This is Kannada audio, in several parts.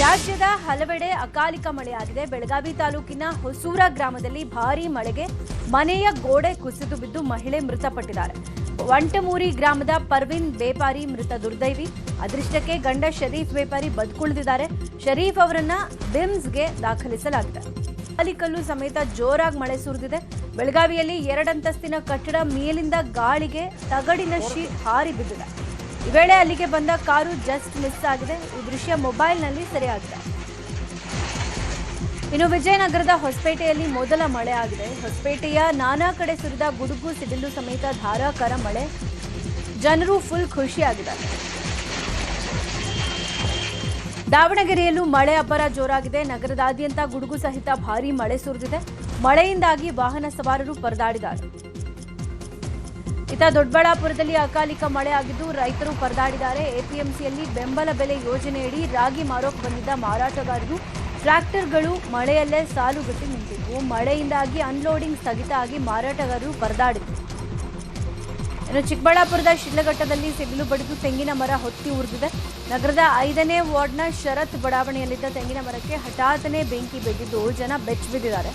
ರಾಜ್ಯದ ಹಲವೆಡೆ ಅಕಾಲಿಕ ಮಳೆಯಾಗಿದೆ. ಬೆಳಗಾವಿ ತಾಲೂಕಿನ ಹೊಸೂರ ಗ್ರಾಮದಲ್ಲಿ ಭಾರೀ ಮಳೆಗೆ ಮನೆಯ ಗೋಡೆ ಕುಸಿದು ಬಿದ್ದು ಮಹಿಳೆ ಮೃತಪಟ್ಟಿದ್ದಾರೆ. ವಂಟಮೂರಿ ಗ್ರಾಮದ ಪರ್ವಿನ್ ಬೇಪಾರಿ ಮೃತ ದುರ್ದೈವಿ. ಅದೃಷ್ಟಕ್ಕೆ ಗಂಡ ಶರೀಫ್ ಬೇಪಾರಿ ಬದುಕುಳಿದಿದ್ದಾರೆ. ಶರೀಫ್ ಅವರನ್ನ ಬಿಮ್ಸ್ಗೆ ದಾಖಲಿಸಲಾಗಿದೆ. ಆಲಿಕಲ್ಲು ಸಮೇತ ಜೋರಾಗಿ ಮಳೆ ಸುರಿದಿದೆ. ಬೆಳಗಾವಿಯಲ್ಲಿ 2 ಅಂತಸ್ತಿನ ಕಟ್ಟಡ ಮೇಲಿಂದ ಗಾಳಿಗೆ ತಗಡಿನ ಶೀಟ್ ಹಾರಿ ಬಿದ್ದಿದೆ. ಈ ವೇಳೆ ಅಲ್ಲಿಗೆ ಬಂದ ಕಾರು ಜಸ್ಟ್ ಮಿಸ್ ಆಗಿದೆ. ಈ ದೃಶ್ಯ ಮೊಬೈಲ್ನಲ್ಲಿ ಸೆರೆಯಾಗಿದೆ. ಇನ್ನು ವಿಜಯನಗರದ ಹೊಸಪೇಟೆಯಲ್ಲಿ ಮೊದಲ ಮಳೆ ಆಗಿದೆ. ಹೊಸಪೇಟೆಯ ನಾನಾ ಕಡೆ ಸುರಿದ ಗುಡುಗು ಸಿಡಿಲು ಸಮೇತ ಧಾರಾಕಾರ ಮಳೆ. ಜನರು ಫುಲ್ ಖುಷಿಯಾಗಿದ್ದಾರೆ. ದಾವಣಗೆರೆಯಲ್ಲೂ ಮಳೆ ಅಬ್ಬರ ಜೋರಾಗಿದೆ. ನಗರದಾದ್ಯಂತ ಗುಡುಗು ಸಹಿತ ಭಾರೀ ಮಳೆ ಸುರಿದಿದೆ. ಮಳೆಯಿಂದಾಗಿ ವಾಹನ ಸವಾರರು ಪರದಾಡಿದ್ದಾರೆ. ಇತ್ತ ದೊಡ್ಡಬಳ್ಳಾಪುರದಲ್ಲಿ ಅಕಾಲಿಕ ಮಳೆ ಆಗಿದ್ದು ರೈತರು ಪರದಾಡಿದ್ದಾರೆ. ಎಪಿಎಂಸಿಯಲ್ಲಿ ಬೆಂಬಲ ಬೆಲೆ ಯೋಜನೆಯಡಿ ರಾಗಿ ಮಾರೋಕೆ ಬಂದಿದ್ದ ಮಾರಾಟಗಾರರು ಟ್ರ್ಯಾಕ್ಟರ್ಗಳು ಮಳೆಯಲ್ಲೇ ಸಾಲುಗಟ್ಟಿ ನಿಂತಿದ್ವು. ಮಳೆಯಿಂದಾಗಿ ಅನ್ಲೋಡಿಂಗ್ ಸ್ಥಗಿತ ಆಗಿ ಮಾರಾಟಗಾರರು ಪರದಾಡಿದರು. ಇನ್ನು ಚಿಕ್ಕಬಳ್ಳಾಪುರದ ಶಿಡ್ಲಘಟ್ಟದಲ್ಲಿ ಸಿಡಿಲು ಬಡಿದು ತೆಂಗಿನ ಮರ ಹೊತ್ತಿ ಉರಿದಿದೆ. ನಗರದ 5ನೇ ವಾರ್ಡ್ನ ಶರತ್ ಬಡಾವಣೆಯಲ್ಲಿದ್ದ ತೆಂಗಿನ ಮರಕ್ಕೆ ಹಠಾತ್ತನೆ ಬೆಂಕಿ ಬಿದ್ದಿದ್ದು ಜನ ಬೆಚ್ಚಿಬಿದ್ದಿದ್ದಾರೆ.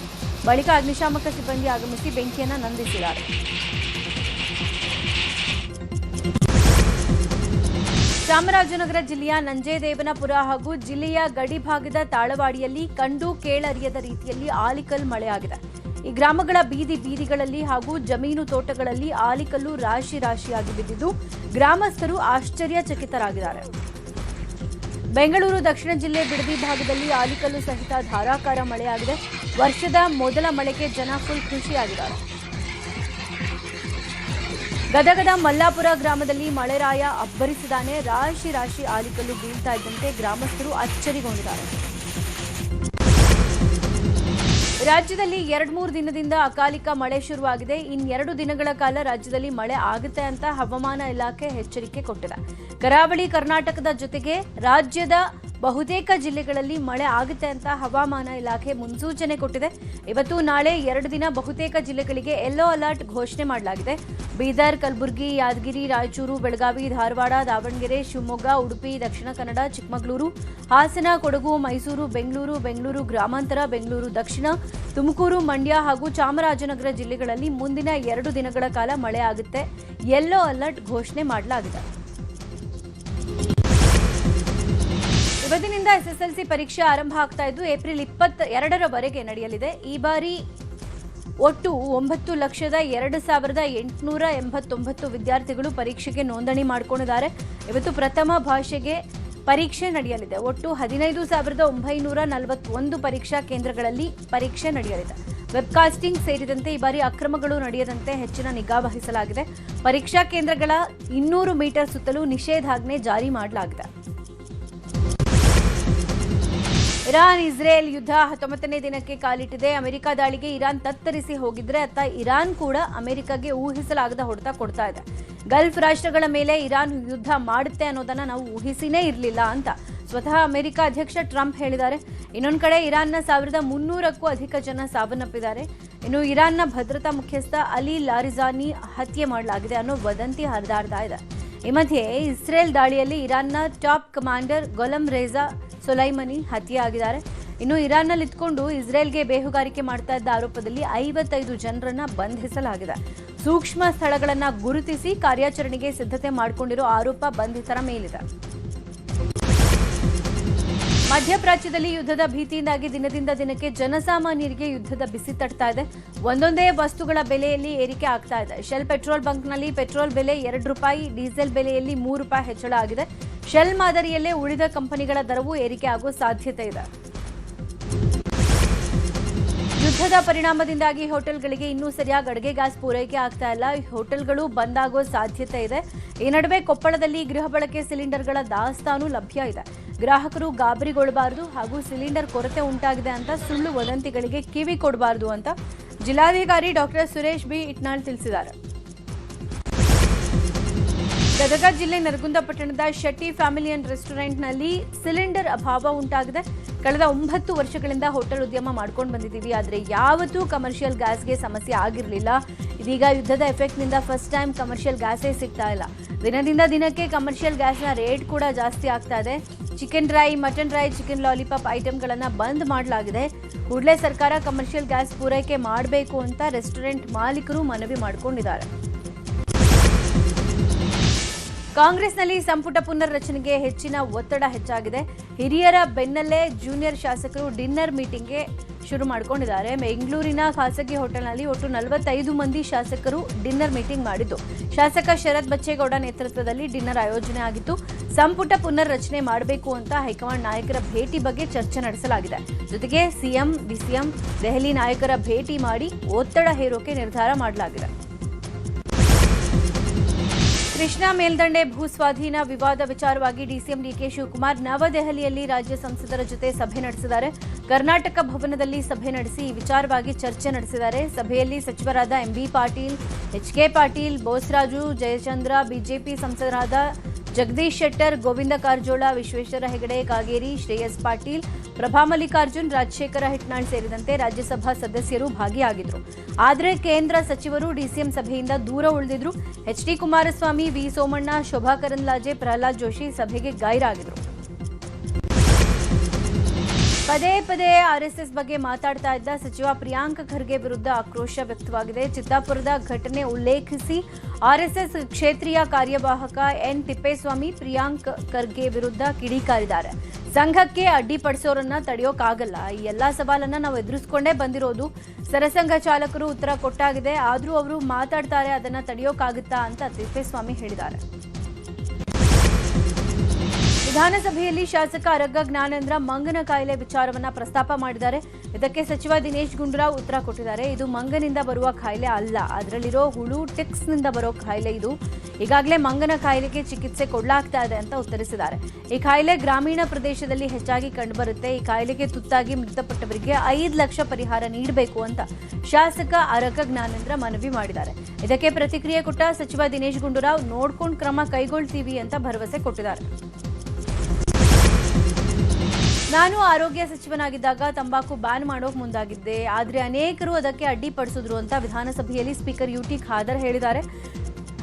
ಬಳಿಕ ಅಗ್ನಿಶಾಮಕ ಸಿಬ್ಬಂದಿ ಆಗಮಿಸಿ ಬೆಂಕಿಯನ್ನು ನಂದಿಸಿದ್ದಾರೆ. ಚಾಮರಾಜನಗರ ಜಿಲ್ಲೆಯ ನಂಜೇದೇವನಪುರ ಹಾಗೂ ಜಿಲ್ಲೆಯ ಗಡಿಭಾಗದ ತಾಳವಾಡಿಯಲ್ಲಿ ಕಂಡು ಕೇಳರಿಯದ ರೀತಿಯಲ್ಲಿ ಆಲಿಕಲ್ ಮಳೆಯಾಗಿದೆ. ಈ ಗ್ರಾಮಗಳ ಬೀದಿಗಳಲ್ಲಿ ಹಾಗೂ ಜಮೀನು ತೋಟಗಳಲ್ಲಿ ಆಲಿಕಲ್ಲು ರಾಶಿ ರಾಶಿಯಾಗಿ ಬಿದ್ದಿದ್ದು ಗ್ರಾಮಸ್ಥರು ಆಶ್ಚರ್ಯಚಕಿತರಾಗಿದ್ದಾರೆ. ಬೆಂಗಳೂರು ದಕ್ಷಿಣ ಜಿಲ್ಲೆ ಬಿಡದಿ ಭಾಗದಲ್ಲಿ ಆಲಿಕಲ್ಲು ಸಹಿತ ಧಾರಾಕಾರ ಮಳೆಯಾಗಿದೆ. ವರ್ಷದ ಮೊದಲ ಮಳೆಗೆ ಜನ ಫುಲ್ ಖುಷಿಯಾಗಿದ್ದಾರೆ. ಗದಗದ ಮಲ್ಲಾಪುರ ಗ್ರಾಮದಲ್ಲಿ ಮಳೆರಾಯ ಅಬ್ಬರಿಸಿದಾನೆ. ರಾಶಿ ರಾಶಿ ಆಲಿಕಲ್ಲು ಬೀಳ್ತಾ ಇದ್ದಂತೆ ಗ್ರಾಮಸ್ಥರು ಅಚ್ಚರಿಗೊಂಡಿದ್ದಾರೆ. ರಾಜ್ಯದಲ್ಲಿ 2-3 ದಿನದಿಂದ ಅಕಾಲಿಕ ಮಳೆ ಶುರುವಾಗಿದೆ. 2 ದಿನಗಳ ಕಾಲ ರಾಜ್ಯದಲ್ಲಿ ಮಳೆ ಆಗುತ್ತೆ ಅಂತ ಹವಾಮಾನ ಇಲಾಖೆ ಎಚ್ಚರಿಕೆ ಕೊಟ್ಟಿದೆ. ಕರಾವಳಿ ಕರ್ನಾಟಕದ ಜೊತೆಗೆ ರಾಜ್ಯದ ಬಹುತೇಕ ಜಿಲ್ಲೆಗಳಲ್ಲಿ ಮಳೆ ಆಗುತ್ತೆ ಅಂತ ಹವಾಮಾನ ಇಲಾಖೆ ಮುನ್ಸೂಚನೆ ಕೊಟ್ಟಿದೆ. ಇವತ್ತು ನಾಳೆ 2 ದಿನ ಬಹುತೇಕ ಜಿಲ್ಲೆಗಳಿಗೆ ಯೆಲ್ಲೋ ಅಲರ್ಟ್ ಘೋಷಣೆ ಮಾಡಲಾಗಿದೆ. ಬೀದರ್, ಕಲಬುರಗಿ, ಯಾದಗಿರಿ, ರಾಯಚೂರು, ಬೆಳಗಾವಿ, ಧಾರವಾಡ, ದಾವಣಗೆರೆ, ಶಿವಮೊಗ್ಗ, ಉಡುಪಿ, ದಕ್ಷಿಣ ಕನ್ನಡ, ಚಿಕ್ಕಮಗಳೂರು, ಹಾಸನ, ಕೊಡಗು, ಮೈಸೂರು, ಬೆಂಗಳೂರು ಗ್ರಾಮಾಂತರ, ಬೆಂಗಳೂರು ದಕ್ಷಿಣ, ತುಮಕೂರು, ಮಂಡ್ಯ ಹಾಗೂ ಚಾಮರಾಜನಗರ ಜಿಲ್ಲೆಗಳಲ್ಲಿ ಮುಂದಿನ 2 ದಿನಗಳ ಕಾಲ ಮಳೆ ಆಗುತ್ತೆ. ಯೆಲ್ಲೋ ಅಲರ್ಟ್ ಘೋಷಣೆ ಮಾಡಲಾಗಿದೆ. ಇವತ್ತಿನಿಂದ ಎಸ್ಎಸ್ಎಲ್ಸಿ ಪರೀಕ್ಷೆ ಆರಂಭ ಆಗ್ತಾ ಇದ್ದು ಏಪ್ರಿಲ್ 22ರವರೆಗೆ ನಡೆಯಲಿದೆ. ಈ ಬಾರಿ ಒಟ್ಟು 9,02,889 ವಿದ್ಯಾರ್ಥಿಗಳು ಪರೀಕ್ಷೆಗೆ ನೋಂದಣಿ ಮಾಡಿಕೊಂಡಿದ್ದಾರೆ. ಇವತ್ತು ಪ್ರಥಮ ಭಾಷೆಗೆ ಪರೀಕ್ಷೆ ನಡೆಯಲಿದೆ. ಒಟ್ಟು 15,941 ಪರೀಕ್ಷಾ ಕೇಂದ್ರಗಳಲ್ಲಿ ಪರೀಕ್ಷೆ ನಡೆಯಲಿದೆ. ವೆಬ್ಕಾಸ್ಟಿಂಗ್ ಸೇರಿದಂತೆ ಈ ಬಾರಿ ಅಕ್ರಮಗಳು ನಡೆಯದಂತೆ ಹೆಚ್ಚಿನ ನಿಗಾ ವಹಿಸಲಾಗಿದೆ. ಪರೀಕ್ಷಾ ಕೇಂದ್ರಗಳ 200 ಮೀಟರ್ ಸುತ್ತಲೂ ನಿಷೇಧಾಜ್ಞೆ ಜಾರಿ ಮಾಡಲಾಗಿದೆ. ಇರಾನ್ ಇಸ್ರೇಲ್ ಯುದ್ಧ 19ನೇ ದಿನಕ್ಕೆ ಕಾಲಿಟ್ಟಿದೆ. ಅಮೆರಿಕ ದಾಳಿಗೆ ಇರಾನ್ ತತ್ತರಿಸಿ ಹೋಗಿದ್ರೆ ಅತ್ತ ಇರಾನ್ ಕೂಡ ಅಮೆರಿಕಗೆ ಊಹಿಸಲಾಗದ ಹೊಡೆತ ಕೊಡ್ತಾ ಇದೆ. ಗಲ್ಫ್ ರಾಷ್ಟ್ರಗಳ ಮೇಲೆ ಇರಾನ್ ಯುದ್ಧ ಮಾಡುತ್ತೆ ಅನ್ನೋದನ್ನ ನಾವು ಊಹಿಸಿನೇ ಇರಲಿಲ್ಲ ಅಂತ ಸ್ವತಃ ಅಮೆರಿಕ ಅಧ್ಯಕ್ಷ ಟ್ರಂಪ್ ಹೇಳಿದ್ದಾರೆ. ಇನ್ನೊಂದು ಕಡೆ ಇರಾನ್ನ 1300ಕ್ಕೂ ಅಧಿಕ ಜನ ಸಾವನ್ನಪ್ಪಿದ್ದಾರೆ. ಇನ್ನು ಇರಾನ್ನ ಭದ್ರತಾ ಮುಖ್ಯಸ್ಥ ಅಲಿ ಲಾರಿಜಾನಿ ಹತ್ಯೆ ಮಾಡಲಾಗಿದೆ ಅನ್ನೋ ವದಂತಿ ಹರಿದಾಡ್ತಾ ಇದೆ. ಈ ಮಧ್ಯೆ ಇಸ್ರೇಲ್ ದಾಳಿಯಲ್ಲಿ ಇರಾನ್ನ ಟಾಪ್ ಕಮಾಂಡರ್ ಗೊಲಂ ರೇಜಾ ಸೊಲೈಮನಿ ಹತ್ಯೆಯಾಗಿದ್ದಾರೆ. ಇನ್ನು ಇರಾನ್ನಲ್ಲಿ ಇದ್ಕೊಂಡು ಇಸ್ರೇಲ್ಗೆ ಬೇಹುಗಾರಿಕೆ ಮಾಡ್ತಾ ಇದ್ದ ಆರೋಪದಲ್ಲಿ 55 ಜನರನ್ನ ಬಂಧಿಸಲಾಗಿದೆ. ಸೂಕ್ಷ್ಮ ಸ್ಥಳಗಳನ್ನು ಗುರುತಿಸಿ ಕಾರ್ಯಾಚರಣೆಗೆ ಸಿದ್ಧತೆ ಮಾಡಿಕೊಂಡಿರೋ ಆರೋಪ ಬಂಧಿತರ ಮೇಲಿದೆ. ಮಧ್ಯಪ್ರಾಚ್ಯದಲ್ಲಿ ಯುದ್ಧದ ಭೀತಿಯಿಂದಾಗಿ ದಿನದಿಂದ ದಿನಕ್ಕೆ ಜನಸಾಮಾನ್ಯರಿಗೆ ಯುದ್ಧದ ಬಿಸಿ ತಟ್ತಾ ಇದೆ. ಒಂದೊಂದೇ ವಸ್ತುಗಳ ಬೆಲೆಯಲ್ಲಿ ಏರಿಕೆ ಆಗ್ತಾ ಇದೆ. ಶೆಲ್ ಪೆಟ್ರೋಲ್ ಬಂಕ್ನಲ್ಲಿ ಪೆಟ್ರೋಲ್ ಬೆಲೆ ₹2, ಡೀಸೆಲ್ ಬೆಲೆಯಲ್ಲಿ ₹3 ಹೆಚ್ಚಳ ಆಗಿದೆ. ಶೆಲ್ ಮಾದರಿಯಲ್ಲೇ ಉಳಿದ ಕಂಪನಿಗಳ ದರವೂ ಏರಿಕೆ ಆಗೋ ಸಾಧ್ಯತೆ ಇದೆ. ಯುದ್ಧದ ಪರಿಣಾಮದಿಂದಾಗಿ ಹೋಟೆಲ್ಗಳಿಗೆ ಇನ್ನೂ ಸರಿಯಾಗಿ ಅಡುಗೆ ಗ್ಯಾಸ್ ಪೂರೈಕೆ ಆಗ್ತಾ ಇಲ್ಲ. ಹೋಟೆಲ್ಗಳು ಬಂದಾಗೋ ಸಾಧ್ಯತೆ ಇದೆ. ಈ ನಡುವೆ ಕೊಪ್ಪಳದಲ್ಲಿ ಗೃಹ ಬಳಕೆ ಸಿಲಿಂಡರ್ಗಳ ದಾಸ್ತಾನು ಲಭ್ಯ ಇದೆ. ಗ್ರಾಹಕರು ಗಾಬರಿಗೊಳ್ಳಬಾರದು ಹಾಗೂ ಸಿಲಿಂಡರ್ ಕೊರತೆ ಉಂಟಾಗಿದೆ ಅಂತ ಸುಳ್ಳು ವದಂತಿಗಳಿಗೆ ಕಿವಿ ಕೊಡಬಾರದು ಅಂತ ಜಿಲ್ಲಾಧಿಕಾರಿ ಡಾಕ್ಟರ್ ಸುರೇಶ್ ಬಿ ಇಟ್ನಾಳ್ ತಿಳಿಸಿದ್ದಾರೆ. ಗದಗ ಜಿಲ್ಲೆ ನರಗುಂದ ಪಟ್ಟಣದ ಶೆಟ್ಟಿ ಫ್ಯಾಮಿಲಿ ಅಂಡ್ ರೆಸ್ಟೋರೆಂಟ್ನಲ್ಲಿ ಸಿಲಿಂಡರ್ ಅಭಾವ ಉಂಟಾಗಿದೆ. ಕಳೆದ 9 ವರ್ಷಗಳಿಂದ ಹೋಟೆಲ್ ಉದ್ಯಮ ಮಾಡ್ಕೊಂಡು ಬಂದಿದ್ದೀವಿ. ಆದರೆ ಯಾವತ್ತೂ ಕಮರ್ಷಿಯಲ್ ಗ್ಯಾಸ್ಗೆ ಸಮಸ್ಯೆ ಆಗಿರಲಿಲ್ಲ. ಇದೀಗ ಯುದ್ಧದ ಎಫೆಕ್ಟ್ನಿಂದ ಫಸ್ಟ್ ಟೈಮ್ ಕಮರ್ಷಿಯಲ್ ಗ್ಯಾಸೇ ಸಿಗ್ತಾ ಇಲ್ಲ. ದಿನದಿಂದ ದಿನಕ್ಕೆ ಕಮರ್ಷಿಯಲ್ ಗ್ಯಾಸ್ನ ರೇಟ್ ಕೂಡ ಜಾಸ್ತಿ ಆಗ್ತಾ ಇದೆ. Chicken dry, mutton dry, chicken lollipop ಐಟಂಗಳನ್ನು ಬಂದ್ ಮಾಡಲಾಗಿದೆ. ಕೂಡಲೇ ಸರ್ಕಾರ ಕಮರ್ಷಿಯಲ್ ಗ್ಯಾಸ್ ಪೂರೈಕೆ ಮಾಡಬೇಕು ಅಂತ ರೆಸ್ಟೋರೆಂಟ್ ಮಾಲೀಕರು ಮನವಿ ಮಾಡಿಕೊಂಡಿದ್ದಾರೆ. ಕಾಂಗ್ರೆಸ್ನಲ್ಲಿ ಸಂಪುಟ ಪುನರ್ರಚನೆಗೆ ಹೆಚ್ಚಿನ ಒತ್ತಡ ಹೆಚ್ಚಾಗಿದೆ. ಹಿರಿಯರ ಬೆನ್ನಲ್ಲೇ ಜೂನಿಯರ್ ಶಾಸಕರು ಡಿನ್ನರ್ ಮೀಟಿಂಗ್ಗೆ ಶುರು ಮಾಡಿಕೊಂಡಿದ್ದಾರೆ. ಬೆಂಗಳೂರಿನ ಖಾಸಗಿ ಹೋಟೆಲ್ನಲ್ಲಿ ಒಟ್ಟು 45 ಮಂದಿ ಶಾಸಕರು ಡಿನ್ನರ್ ಮೀಟಿಂಗ್ ಮಾಡಿದ್ದು, ಶಾಸಕ ಶರತ್ ಬಚ್ಚೇಗೌಡ ನೇತೃತ್ವದಲ್ಲಿ ಡಿನ್ನರ್ ಆಯೋಜನೆ ಆಗಿತ್ತು. ಸಂಪುಟ ಪುನರ್ರಚನೆ ಮಾಡಬೇಕು ಅಂತ ಹೈಕಮಾಂಡ್ ನಾಯಕರ ಭೇಟಿ ಬಗ್ಗೆ ಚರ್ಚೆ ನಡೆಸಲಾಗಿದೆ. ಜೊತೆಗೆ ಸಿಎಂ, ಡಿಸಿಎಂ ದೆಹಲಿ ನಾಯಕರ ಭೇಟಿ ಮಾಡಿ ಒತ್ತಡ ಹೇರೋಕೆ ನಿರ್ಧಾರ ಮಾಡಲಾಗಿದೆ. ಕೃಷ್ಣಾ ಮೇಲ್ದಂಡೆ ಭೂಸ್ವಾಧೀನ ವಿವಾದ ವಿಚಾರವಾಗಿ ಡಿಸಿಎಂ ಡಿಕೆ ಶಿವಕುಮಾರ್ ನವದೆಹಲಿಯಲ್ಲಿ ರಾಜ್ಯ ಸಂಸದರ ಜೊತೆ ಸಭೆ ನಡೆಸಿದ್ದಾರೆ. ಕರ್ನಾಟಕ ಭವನದಲ್ಲಿ ಸಭೆ ನಡೆಸಿ ಈ ವಿಚಾರವಾಗಿ ಚರ್ಚೆ ನಡೆಸಿದ್ದಾರೆ. ಸಭೆಯಲ್ಲಿ ಸಚಿವರಾದ ಎಂಬಿ ಪಾಟೀಲ್, ಎಚ್ಕೆ ಪಾಟೀಲ್, ಬೋಸರಾಜು, ಜಯಚಂದ್ರ, ಬಿಜೆಪಿ ಸಂಸದರಾದ ಜಗದೀಶ್ ಶೆಟ್ಟರ್, ಗೋವಿಂದ ಕಾರಜೋಳ, ವಿಶ್ವೇಶ್ವರ ಹೆಗಡೆ ಕಾಗೇರಿ, ಶ್ರೇಯಸ್ ಪಾಟೀಲ್, ಪ್ರಭಾ ಮಲ್ಲಿಕಾರ್ಜುನ್, ರಾಜಶೇಖರ ಹಿಟ್ನಾಳ್ ಸೇರಿದಂತೆ ರಾಜ್ಯಸಭಾ ಸದಸ್ಯರು ಭಾಗಿಯಾಗಿದ್ದರು. ಆದರೆ ಕೇಂದ್ರ ಸಚಿವರು ಡಿಸಿಎಂ ಸಭೆಯಿಂದ ದೂರ ಉಳಿದಿದ್ರು. ಎಚ್ಡಿ ಕುಮಾರಸ್ವಾಮಿ, ವಿ ಸೋಮಣ್ಣ, ಶೋಭಾ ಕರಂದ್ಲಾಜೆ, ಪ್ರಹ್ಲಾದ್ ಜೋಶಿ ಸಭೆಗೆ ಗೈರಾಗಿದ್ರು. ಪದೇ ಪದೇ ಆರ್ಎಸ್ಎಸ್ ಬಗ್ಗೆ ಮಾತಾಡ್ತಾ ಇದ್ದ ಸಚಿವ ಪ್ರಿಯಾಂಕ್ ಖರ್ಗೆ ವಿರುದ್ಧ ಆಕ್ರೋಶ ವ್ಯಕ್ತವಾಗಿದೆ. ಚಿತ್ತಾಪುರದ ಘಟನೆ ಉಲ್ಲೇಖಿಸಿ ಆರ್ಎಸ್ಎಸ್ ಕ್ಷೇತ್ರೀಯ ಕಾರ್ಯವಾಹಕ ಎನ್ ತಿಪ್ಪೇಸ್ವಾಮಿ ಪ್ರಿಯಾಂಕ್ ಖರ್ಗೆ ವಿರುದ್ಧ ಕಿಡಿಕಾರಿದ್ದಾರೆ. ಸಂಘಕ್ಕೆ ಅಡ್ಡಿಪಡಿಸೋರನ್ನ ತಡೆಯೋಕ್ಕಾಗಲ್ಲ. ಈ ಎಲ್ಲಾ ಸವಾಲನ್ನ ನಾವು ಎದುರಿಸಿಕೊಂಡೇ ಬಂದಿರೋದು. ಸರಸಂಘ ಚಾಲಕರು ಉತ್ತರ ಕೊಟ್ಟಾಗಿದೆ. ಆದ್ರೂ ಅವರು ಮಾತಾಡ್ತಾರೆ, ಅದನ್ನ ತಡೆಯೋಕ್ಕಾಗುತ್ತಾ ಅಂತ ತಿಪ್ಪೇಸ್ವಾಮಿ ಹೇಳಿದ್ದಾರೆ. ವಿಧಾನಸಭೆಯಲ್ಲಿ ಶಾಸಕ ಅರಗ ಜ್ಞಾನೇಂದ್ರ ಮಂಗನ ಕಾಯಿಲೆ ವಿಚಾರವನ್ನ ಪ್ರಸ್ತಾಪ ಮಾಡಿದ್ದಾರೆ. ಇದಕ್ಕೆ ಸಚಿವ ದಿನೇಶ್ ಗುಂಡೂರಾವ್ ಉತ್ತರ ಕೊಟ್ಟಿದ್ದಾರೆ. ಇದು ಮಂಗನಿಂದ ಬರುವ ಕಾಯಿಲೆ ಅಲ್ಲ, ಅದರಲ್ಲಿರೋ ಹುಳು ಟಿಕ್ಸ್ನಿಂದ ಬರೋ ಕಾಯಿಲೆ ಇದು. ಈಗಾಗಲೇ ಮಂಗನ ಕಾಯಿಲೆಗೆ ಚಿಕಿತ್ಸೆ ಕೊಡಲಾಗ್ತಾ ಇದೆ ಅಂತ ಉತ್ತರಿಸಿದ್ದಾರೆ. ಈ ಕಾಯಿಲೆ ಗ್ರಾಮೀಣ ಪ್ರದೇಶದಲ್ಲಿ ಹೆಚ್ಚಾಗಿ ಕಂಡುಬರುತ್ತೆ. ಈ ಕಾಯಿಲೆಗೆ ತುತ್ತಾಗಿ ಮೃತಪಟ್ಟವರಿಗೆ 5 ಲಕ್ಷ ಪರಿಹಾರ ನೀಡಬೇಕು ಅಂತ ಶಾಸಕ ಅರಗ ಜ್ಞಾನೇಂದ್ರ ಮನವಿ ಮಾಡಿದ್ದಾರೆ. ಇದಕ್ಕೆ ಪ್ರತಿಕ್ರಿಯೆ ಕೊಟ್ಟ ಸಚಿವ ದಿನೇಶ್ ಗುಂಡೂರಾವ್ ನೋಡ್ಕೊಂಡು ಕ್ರಮ ಕೈಗೊಳ್ತೀವಿ ಅಂತ ಭರವಸೆ ಕೊಟ್ಟಿದ್ದಾರೆ. ನಾನು ಆರೋಗ್ಯ ಸಚಿವನಾಗಿದ್ದಾಗ ತಂಬಾಕು ಬ್ಯಾನ್ ಮಾಡೋಕೆ ಮುಂದಾಗಿದ್ದೆ, ಆದರೆ ಅನೇಕರು ಅದಕ್ಕೆ ಅಡ್ಡಿಪಡಿಸಿದ್ರು ಅಂತ ವಿಧಾನಸಭೆಯಲ್ಲಿ ಸ್ಪೀಕರ್ ಯುಟಿ ಖಾದರ್ ಹೇಳಿದ್ದಾರೆ.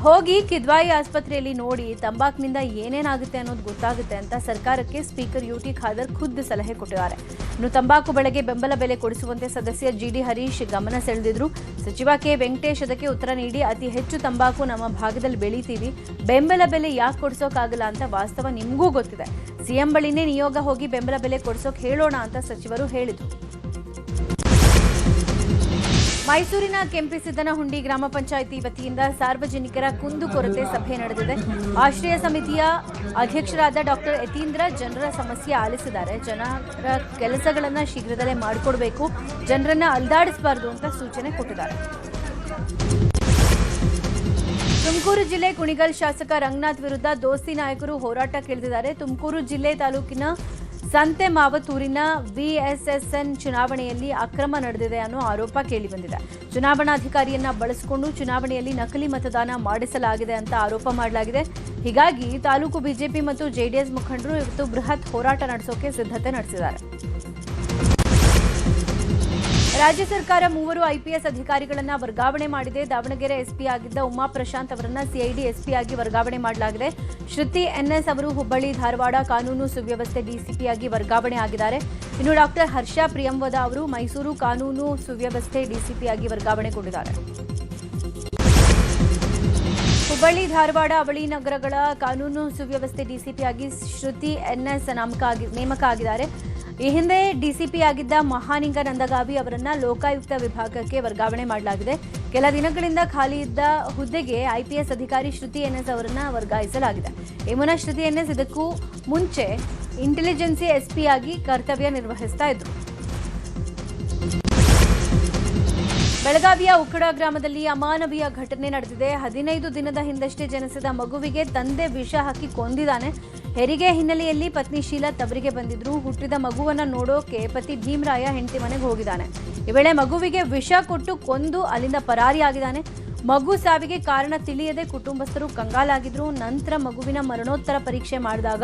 ಹೋಗಿ ಕಿದ್ವಾಯಿ ಆಸ್ಪತ್ರೆಯಲ್ಲಿ ನೋಡಿ, ತಂಬಾಕಿನಿಂದ ಏನೇನಾಗುತ್ತೆ ಅನ್ನೋದು ಗೊತ್ತಾಗುತ್ತೆ ಅಂತ ಸರ್ಕಾರಕ್ಕೆ ಸ್ಪೀಕರ್ ಯುಟಿ ಖಾದರ್ ಖುದ್ದು ಸಲಹೆ ಕೊಟ್ಟಿದ್ದಾರೆ. ಇನ್ನು ತಂಬಾಕು ಬೆಳೆಗೆ ಬೆಂಬಲ ಬೆಲೆ ಕೊಡಿಸುವಂತೆ ಸದಸ್ಯ ಜಿಡಿ ಹರೀಶ್ ಗಮನ ಸೆಳೆದಿದ್ರು. ಸಚಿವ ಕೆ ವೆಂಕಟೇಶ್ ಅದಕ್ಕೆ ಉತ್ತರ ನೀಡಿ, ಅತಿ ಹೆಚ್ಚು ತಂಬಾಕು ನಮ್ಮ ಭಾಗದಲ್ಲಿ ಬೆಳೀತೀವಿ, ಬೆಂಬಲ ಬೆಲೆ ಯಾಕೆ ಕೊಡಿಸೋಕ್ಕಾಗಲ್ಲ ಅಂತ ವಾಸ್ತವ ನಿಮಗೂ ಗೊತ್ತಿದೆ. ಸಿಎಂ ಬಳಿನೇ ನಿಯೋಗ ಹೋಗಿ ಬೆಂಬಲ ಬೆಲೆ ಕೊಡಿಸೋಕೆ ಹೇಳೋಣ ಅಂತ ಸಚಿವರು ಹೇಳಿದರು. ಮೈಸೂರಿನ ಕೆಂಪಿಸಿದ್ದನಹುಂಡಿ ಗ್ರಾಮ ಪಂಚಾಯಿತಿ ವತಿಯಿಂದ ಸಾರ್ವಜನಿಕರ ಕುಂದುಕೊರತೆ ಸಭೆ ನಡೆದಿದೆ. ಆಶ್ರಯ ಸಮಿತಿಯ ಅಧ್ಯಕ್ಷರಾದ ಡಾಕ್ಟರ್ ಯತೀಂದ್ರ ಜನರ ಸಮಸ್ಯೆ ಆಲಿಸಿದ್ದಾರೆ. ಜನರ ಕೆಲಸಗಳನ್ನು ಶೀಘ್ರದಲ್ಲೇ ಮಾಡಿಕೊಡ್ಬೇಕು, ಜನರನ್ನ ಅಲ್ದಾಡಿಸಬಾರದು ಅಂತ ಸೂಚನೆ ಕೊಟ್ಟಿದ್ದಾರೆ. ತುಮಕೂರು ಜಿಲ್ಲೆ ಕುಣಿಗಲ್ ಶಾಸಕ ರಂಗನಾಥ್ ವಿರುದ್ಧ ದೋಸ್ತಿ ನಾಯಕರು ಹೋರಾಟಕ್ಕಿಳಿದಿದ್ದಾರೆ. ತುಮಕೂರು ಜಿಲ್ಲೆ ತಾಲೂಕಿನ ಸಂತೆ ಮಾವತೂರಿನ ವಿಎಸ್ಎಸ್ಎನ್ ಚುನಾವಣೆಯಲ್ಲಿ ಅಕ್ರಮ ನಡೆದಿದೆ ಅನ್ನೋ ಆರೋಪ ಕೇಳಿಬಂದಿದೆ. ಚುನಾವಣಾಧಿಕಾರಿಯನ್ನ ಬಳಸಿಕೊಂಡು ಚುನಾವಣೆಯಲ್ಲಿ ನಕಲಿ ಮತದಾನ ಮಾಡಿಸಲಾಗಿದೆ ಅಂತ ಆರೋಪ ಮಾಡಲಾಗಿದೆ. ಹೀಗಾಗಿ ತಾಲೂಕು ಬಿಜೆಪಿ ಮತ್ತು ಜೆಡಿಎಸ್ ಮುಖಂಡರು ಇವತ್ತು ಬೃಹತ್ ಹೋರಾಟ ನಡೆಸೋಕೆ ಸಿದ್ಧತೆ ನಡೆಸಿದ್ದಾರೆ. ರಾಜ್ಯ ಸರ್ಕಾರ 3 ಐಪಿಎಸ್ ಅಧಿಕಾರಿಗಳನ್ನ ವರ್ಗಾವಣೆ ಮಾಡಿದೆ. ದಾವಣಗೆರೆ ಎಸ್ಪಿ ಆಗಿದ್ದ ಉಮಾ ಪ್ರಶಾಂತ್ ಅವರನ್ನ ಸಿಐಡಿ ಎಸ್ಪಿ ಆಗಿ ವರ್ಗಾವಣೆ ಮಾಡಲಾಗಿದೆ. ಶ್ರುತಿ ಎನ್ಎಸ್ ಅವರು ಹುಬ್ಬಳ್ಳಿ ಧಾರವಾಡ ಕಾನೂನು ಸುವ್ಯವಸ್ಥೆ ಡಿಸಿಪಿಯಾಗಿ ವರ್ಗಾವಣೆ ಆಗಿದ್ದಾರೆ. ಇನ್ನು ಡಾಕ್ಟರ್ ಹರ್ಷ ಪ್ರಿಯಂವದ ಅವರು ಮೈಸೂರು ಕಾನೂನು ಸುವ್ಯವಸ್ಥೆ ಡಿಸಿಪಿಯಾಗಿ ವರ್ಗಾವಣೆಗೊಂಡಿದ್ದಾರೆ. ಹುಬ್ಬಳ್ಳಿ ಧಾರವಾಡ ಅವಳಿ ನಗರಗಳ ಕಾನೂನು ಸುವ್ಯವಸ್ಥೆ ಡಿಸಿಪಿಯಾಗಿ ಶ್ರುತಿ ಎನ್ಎಸ್ ನೇಮಕ ಆಗಿದ್ದಾರೆ. ಈ ಹಿಂದೆ ಡಿಸಿಪಿ ಆಗಿದ್ದ ಮಹಾನಿಂಗ ನಂದಗಾವಿ ಅವರನ್ನ ಲೋಕಾಯುಕ್ತ ವಿಭಾಗಕ್ಕೆ ವರ್ಗಾವಣೆ ಮಾಡಲಾಗಿದೆ. ಕೆಲ ದಿನಗಳಿಂದ ಖಾಲಿ ಇದ್ದ ಹುದ್ದೆಗೆ ಐಪಿಎಸ್ ಅಧಿಕಾರಿ ಶ್ರುತಿ ಎನ್ಎಸ್ ಅವರನ್ನ ವರ್ಗಾಯಿಸಲಾಗಿದೆ. ಈ ಮುನ್ನ ಶ್ರುತಿ ಎನ್ಎಸ್ ಇದಕ್ಕೂ ಮುಂಚೆ ಇಂಟೆಲಿಜೆನ್ಸಿ ಎಸ್ಪಿ ಆಗಿ ಕರ್ತವ್ಯ ನಿರ್ವಹಿಸ್ತಾ ಇದ್ರು. ಬೆಳಗಾವಿಯ ಉಕ್ಕಡ ಗ್ರಾಮದಲ್ಲಿ ಅಮಾನವೀಯ ಘಟನೆ ನಡೆದಿದೆ. 15 ದಿನದ ಹಿಂದಷ್ಟೇ ಜನಿಸಿದ ಮಗುವಿಗೆ ತಂದೆ ವಿಷ ಹಾಕಿ ಕೊಂದಿದ್ದಾನೆ. ಹೆರಿಗೆ ಹಿನ್ನೆಲೆಯಲ್ಲಿ ಪತ್ನಿ ಶೀಲಾ ತವರಿಗೆ ಬಂದಿದ್ರು. ಹುಟ್ಟಿದ ಮಗುವನ್ನ ನೋಡೋಕೆ ಪತಿ ಭೀಮರಾಯ ಹೆಂಡತಿ ಮನೆಗೆ ಹೋಗಿದ್ದಾನೆ. ಈ ವೇಳೆ ಮಗುವಿಗೆ ವಿಷ ಕೊಟ್ಟು ಕೊಂದು ಅಲ್ಲಿಂದ ಪರಾರಿಯಾಗಿದ್ದಾನೆ. ಮಗು ಸಾವಿಗೆ ಕಾರಣ ತಿಳಿಯದೆ ಕುಟುಂಬಸ್ಥರು ಕಂಗಾಲಾಗಿದ್ರು. ನಂತರ ಮಗುವಿನ ಮರಣೋತ್ತರ ಪರೀಕ್ಷೆ ಮಾಡಿದಾಗ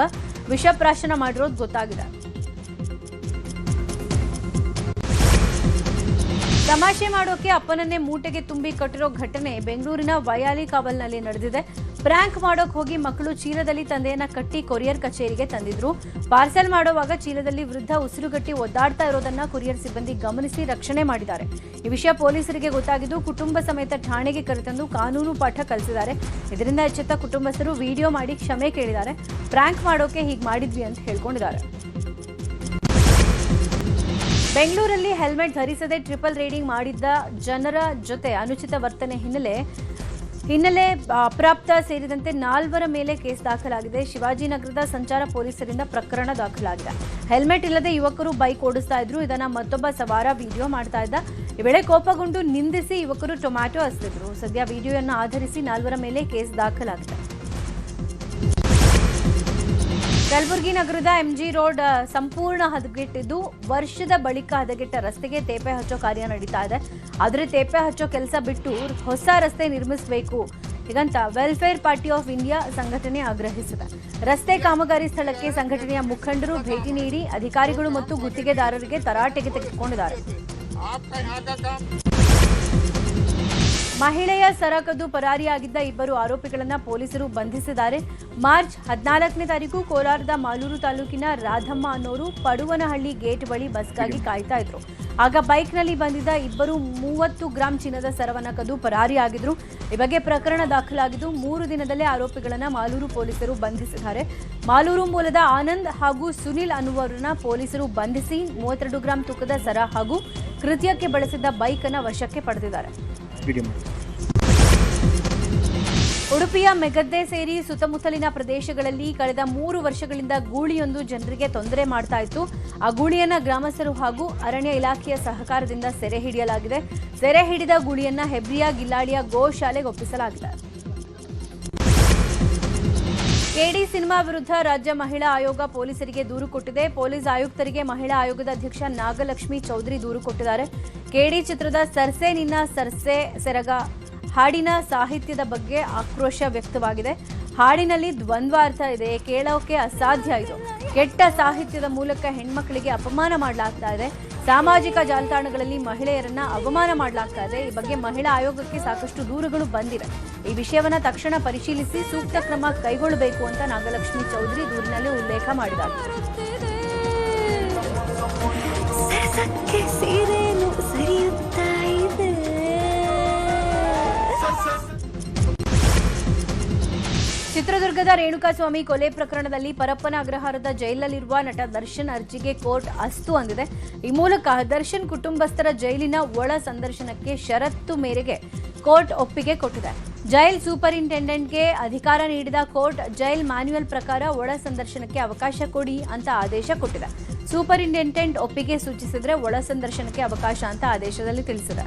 ವಿಷಪ್ರಾಶನ ಮಾಡಿರೋದು ಗೊತ್ತಾಗಿದೆ. ತಮಾಷೆ ಮಾಡೋಕೆ ಅಪ್ಪನನ್ನೇ ಮೂಟೆಗೆ ತುಂಬಿ ಕಟ್ಟಿರೋ ಘಟನೆ ಬೆಂಗಳೂರಿನ ವಯಾಲಿ ಕಾವಲ್ನಲ್ಲಿ ನಡೆದಿದೆ. ಪ್ರ್ಯಾಂಕ್ ಮಾಡೋಕ್ ಹೋಗಿ ಮಕ್ಕಳು ಚೀಲದಲ್ಲಿ ತಂದೆಯನ್ನ ಕಟ್ಟಿ ಕೊರಿಯರ್ ಕಚೇರಿಗೆ ತಂದಿದ್ರು. ಪಾರ್ಸೆಲ್ ಮಾಡುವಾಗ ಚೀಲದಲ್ಲಿ ವೃದ್ಧ ಉಸಿರುಗಟ್ಟಿ ಒದ್ದಾಡ್ತಾ ಇರೋದನ್ನ ಕೊರಿಯರ್ ಸಿಬ್ಬಂದಿ ಗಮನಿಸಿ ರಕ್ಷಣೆ ಮಾಡಿದ್ದಾರೆ. ಈ ವಿಷಯ ಪೊಲೀಸರಿಗೆ ಗೊತ್ತಾಗಿದ್ದು ಕುಟುಂಬ ಸಮೇತ ಠಾಣೆಗೆ ಕರೆತಂದು ಕಾನೂನು ಪಾಠ ಕಲಿಸಿದ್ದಾರೆ. ಇದರಿಂದ ಎಚ್ಚೆತ್ತ ಕುಟುಂಬಸ್ಥರು ವಿಡಿಯೋ ಮಾಡಿ ಕ್ಷಮೆ ಕೇಳಿದ್ದಾರೆ. ಪ್ರ್ಯಾಂಕ್ ಮಾಡೋಕೆ ಹೀಗೆ ಮಾಡಿದ್ವಿ ಅಂತ ಹೇಳ್ಕೊಂಡಿದ್ದಾರೆ. ಬೆಂಗಳೂರಲ್ಲಿ ಹೆಲ್ಮೆಟ್ ಧರಿಸದೆ ಟ್ರಿಪಲ್ ರೈಡಿಂಗ್ ಮಾಡಿದ್ದ ಜನರ ಜೊತೆ ಅನುಚಿತ ವರ್ತನೆ ಹಿನ್ನೆಲೆ ಅಪ್ರಾಪ್ತ ಸೇರಿದಂತೆ 4 ಮೇಲೆ ಕೇಸ್ ದಾಖಲಾಗಿದೆ. ಶಿವಾಜಿನಗರದ ಸಂಚಾರ ಪೊಲೀಸರಿಂದ ಪ್ರಕರಣ ದಾಖಲಾಗಿದೆ. ಹೆಲ್ಮೆಟ್ ಇಲ್ಲದೆ ಯುವಕರು ಬೈಕ್ ಓಡಿಸ್ತಾ ಇದ್ರು. ಇದನ್ನ ಮತ್ತೊಬ್ಬ ಸವಾರ ವಿಡಿಯೋ ಮಾಡ್ತಾ ಇದ್ದ. ಈ ವೇಳೆ ಕೋಪಗೊಂಡು ನಿಂದಿಸಿ ಯುವಕರು ಟೊಮ್ಯಾಟೊ ಹಸಿದ್ರು. ಸದ್ಯ ವಿಡಿಯೋವನ್ನು ಆಧರಿಸಿ 4 ಮೇಲೆ ಕೇಸ್ ದಾಖಲಾಗಿದೆ. ಕಲಬುರಗಿ ನಗರದ ಎಂಜಿ ರೋಡ್ ಸಂಪೂರ್ಣ ಹದಗೆಟ್ಟಿದ್ದು, ವರ್ಷದ ಬಳಿಕ ಹದಗೆಟ್ಟ ರಸ್ತೆಗೆ ತೇಪೆ ಹಚ್ಚೋ ಕಾರ್ಯ ನಡೀತಾ ಇದೆ. ಆದರೆ ತೇಪೆ ಹಚ್ಚೋ ಕೆಲಸ ಬಿಟ್ಟು ಹೊಸ ರಸ್ತೆ ನಿರ್ಮಿಸಬೇಕು ಹೀಗಂತ ವೆಲ್ಫೇರ್ ಪಾರ್ಟಿ ಆಫ್ ಇಂಡಿಯಾ ಸಂಘಟನೆ ಆಗ್ರಹಿಸಿದೆ. ರಸ್ತೆ ಕಾಮಗಾರಿ ಸ್ಥಳಕ್ಕೆ ಸಂಘಟನೆಯ ಮುಖಂಡರು ಭೇಟಿ ನೀಡಿ ಅಧಿಕಾರಿಗಳು ಮತ್ತು ಗುತ್ತಿಗೆದಾರರಿಗೆ ತರಾಟೆಗೆ ತೆಗೆದುಕೊಂಡಿದ್ದಾರೆ. ಮಹಿಳೆಯ ಸರ ಕದ್ದು ಪರಾರಿಯಾಗಿದ್ದ 2 ಆರೋಪಿಗಳನ್ನು ಪೊಲೀಸರು ಬಂಧಿಸಿದ್ದಾರೆ. ಮಾರ್ಚ್ 14ನೇ ತಾರೀಕು ಕೋಲಾರದ ಮಾಲೂರು ತಾಲೂಕಿನ ರಾಧಮ್ಮ ಅನ್ನೋರು ಪಡುವನಹಳ್ಳಿ ಗೇಟ್ ಬಳಿ ಬಸ್ಗಾಗಿ ಕಾಯ್ತಾ ಇದ್ರು. ಆಗ ಬೈಕ್ನಲ್ಲಿ ಬಂದಿದ್ದ 30 ಗ್ರಾಂ ಚಿನ್ನದ ಸರವನ್ನು ಕದ್ದು ಪರಾರಿಯಾಗಿದ್ರು. ಈ ಬಗ್ಗೆ ಪ್ರಕರಣ ದಾಖಲಾಗಿದ್ದು 3 ದಿನದಲ್ಲೇ ಆರೋಪಿಗಳನ್ನು ಮಾಲೂರು ಪೊಲೀಸರು ಬಂಧಿಸಿದ್ದಾರೆ. ಮಾಲೂರು ಮೂಲದ ಆನಂದ್ ಹಾಗೂ ಸುನಿಲ್ ಅನ್ನುವರನ್ನ ಪೊಲೀಸರು ಬಂಧಿಸಿ 32 ಗ್ರಾಂ ತೂಕದ ಸರ ಹಾಗೂ ಕೃತ್ಯಕ್ಕೆ ಬಳಸಿದ್ದ ಬೈಕ್ ಅನ್ನು ವಶಕ್ಕೆ ಪಡೆದಿದ್ದಾರೆ. ಉಡುಪಿಯ ಮೆಗದ್ದೆ ಸೇರಿ ಸುತ್ತಮುತ್ತಲಿನ ಪ್ರದೇಶಗಳಲ್ಲಿ ಕಳೆದ 3 ವರ್ಷಗಳಿಂದ ಗೂಳಿಯೊಂದು ಜನರಿಗೆ ತೊಂದರೆ ಮಾಡ್ತಾ ಇತ್ತು. ಆ ಗೂಳಿಯನ್ನ ಗ್ರಾಮಸ್ಥರು ಹಾಗೂ ಅರಣ್ಯ ಇಲಾಖೆಯ ಸಹಕಾರದಿಂದ ಸೆರೆ ಹಿಡಿಯಲಾಗಿದೆ. ಸೆರೆ ಹಿಡಿದ ಗೂಳಿಯನ್ನ ಹೆಬ್ರಿಯ ಗಿಲ್ಲಾಳಿಯ ಗೋಶಾಲೆಗೆ ಒಪ್ಪಿಸಲಾಗಿದೆ. ಕೆಡಿ ಸಿನಿಮಾ ವಿರುದ್ಧ ರಾಜ್ಯ ಮಹಿಳಾ ಆಯೋಗ ಪೊಲೀಸರಿಗೆ ದೂರು ಕೊಟ್ಟಿದೆ. ಪೊಲೀಸ್ ಆಯುಕ್ತರಿಗೆ ಮಹಿಳಾ ಆಯೋಗದ ಅಧ್ಯಕ್ಷ ನಾಗಲಕ್ಷ್ಮಿ ಚೌಧರಿ ದೂರು ಕೊಟ್ಟಿದ್ದಾರೆ. ಕೆಡಿ ಚಿತ್ರದ ಸರ್ಸೆ ನಿನ್ನ ಸರ್ಸೆ ಸೆರಗ ಹಾಡಿನ ಸಾಹಿತ್ಯದ ಬಗ್ಗೆ ಆಕ್ರೋಶ ವ್ಯಕ್ತವಾಗಿದೆ. ಹಾಡಿನಲ್ಲಿ ದ್ವಂದ್ವಾರ್ಥ ಇದೆ, ಕೇಳೋಕೆ ಅಸಾಧ್ಯ. ಇದು ಕೆಟ್ಟ ಸಾಹಿತ್ಯದ ಮೂಲಕ ಹೆಣ್ಮಕ್ಕಳಿಗೆ ಅಪಮಾನ ಮಾಡಲಾಗ್ತಾ ಇದೆ. ಸಾಮಾಜಿಕ ಜಾಲತಾಣಗಳಲ್ಲಿ ಮಹಿಳೆಯರನ್ನ ಅವಮಾನ ಮಾಡಲಾಗ್ತಾ ಇದೆ. ಈ ಬಗ್ಗೆ ಮಹಿಳಾ ಆಯೋಗಕ್ಕೆ ಸಾಕಷ್ಟು ದೂರುಗಳು ಬಂದಿವೆ. ಈ ವಿಷಯವನ್ನು ತಕ್ಷಣ ಪರಿಶೀಲಿಸಿ ಸೂಕ್ತ ಕ್ರಮ ಕೈಗೊಳ್ಳಬೇಕು ಅಂತ ನಾಗಲಕ್ಷ್ಮಿ ಚೌಧರಿ ದೂರಿನಲ್ಲಿ ಉಲ್ಲೇಖ ಮಾಡಿದ್ದಾರೆ. ಚಿತ್ರದುರ್ಗದ ರೇಣುಕಾಸ್ವಾಮಿ ಕೊಲೆ ಪ್ರಕರಣದಲ್ಲಿ ಪರಪ್ಪನ ಅಗ್ರಹಾರದ ಜೈಲಲ್ಲಿರುವ ನಟ ದರ್ಶನ್ ಅರ್ಜಿಗೆ ಕೋರ್ಟ್ ಅಸ್ತು ಅಂದಿದೆ. ಈ ಮೂಲಕ ದರ್ಶನ್ ಕುಟುಂಬಸ್ಥರ ಜೈಲಿನ ಒಳ ಸಂದರ್ಶನಕ್ಕೆ ಷರತ್ತು ಮೇರೆಗೆ ಕೋರ್ಟ್ ಒಪ್ಪಿಗೆ ಕೊಟ್ಟಿದೆ. ಜೈಲ್ ಸೂಪರಿಂಟೆಂಡೆಂಟ್ಗೆ ಅಧಿಕಾರ ನೀಡಿದ ಕೋರ್ಟ್ ಜೈಲ್ ಮ್ಯಾನ್ಯುಯಲ್ ಪ್ರಕಾರ ಒಳ ಸಂದರ್ಶನಕ್ಕೆ ಅವಕಾಶ ಕೊಡಿ ಅಂತ ಆದೇಶ ಕೊಟ್ಟಿದೆ. ಸೂಪರಿಂಟೆಂಡೆಂಟ್ ಒಪ್ಪಿಗೆ ಸೂಚಿಸಿದ್ರೆ ಒಳ ಸಂದರ್ಶನಕ್ಕೆ ಅವಕಾಶ ಅಂತ ಆದೇಶದಲ್ಲಿ ತಿಳಿಸಿದೆ.